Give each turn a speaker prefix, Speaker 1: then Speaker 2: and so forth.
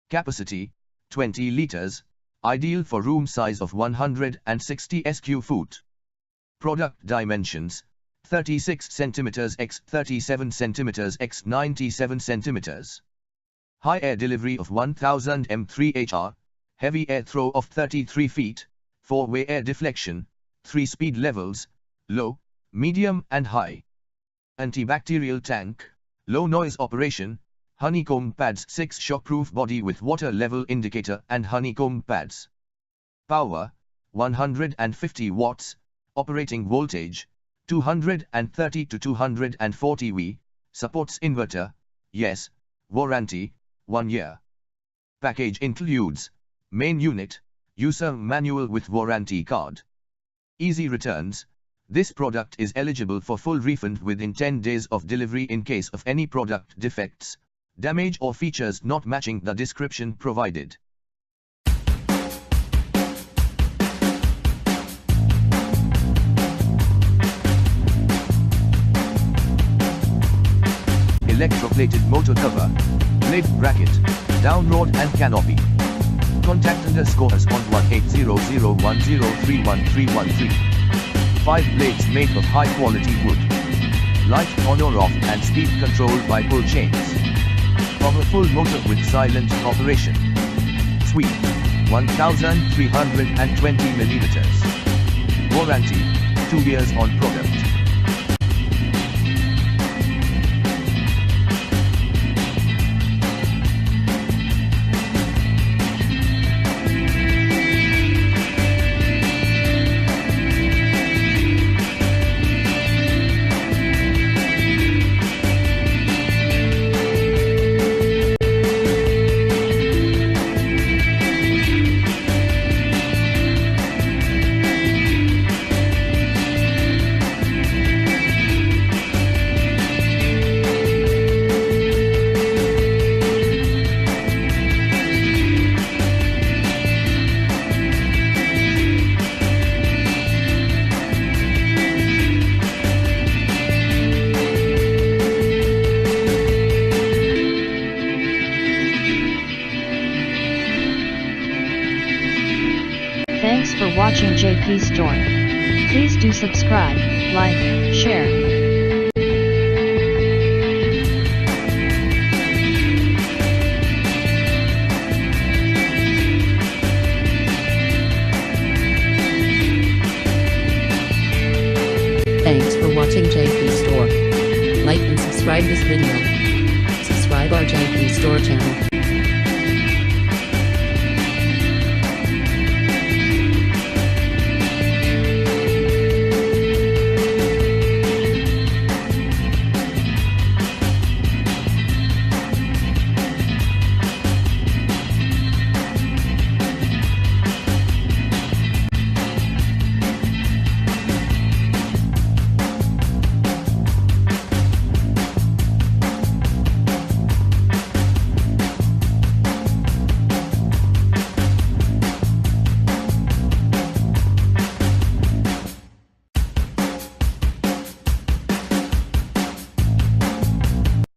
Speaker 1: Capacity 20 liters, ideal for room size of 160 sq ft. Product dimensions 36 cm x 37 cm x 97 cm. High air delivery of 1000 m3 hr, heavy air throw of 33 feet, 4-way air deflection, 3 speed levels, low, medium and high. Antibacterial tank, low noise operation, honeycomb pads, 6 shockproof body with water level indicator and honeycomb pads. Power 150 watts, operating voltage 230 to 240 V, supports inverter, yes, warranty 1 year. Package includes main unit, user manual with warranty card. Easy returns. This product is eligible for full refund within 10 days of delivery in case of any product defects, damage or features not matching the description provided. Electroplated motor cover, blade bracket, down rod and canopy. Contact us on 180010313113. 5 blades made of high quality wood. Light on or off and speed controlled by pull chains. Powerful motor with silent operation. Sweep 1320 mm. Warranty 2 years on product.
Speaker 2: Thanks for watching JP Store. Please do subscribe, like, share.
Speaker 3: Thanks for watching JP Store. Like and subscribe this video. Subscribe our JP Store channel.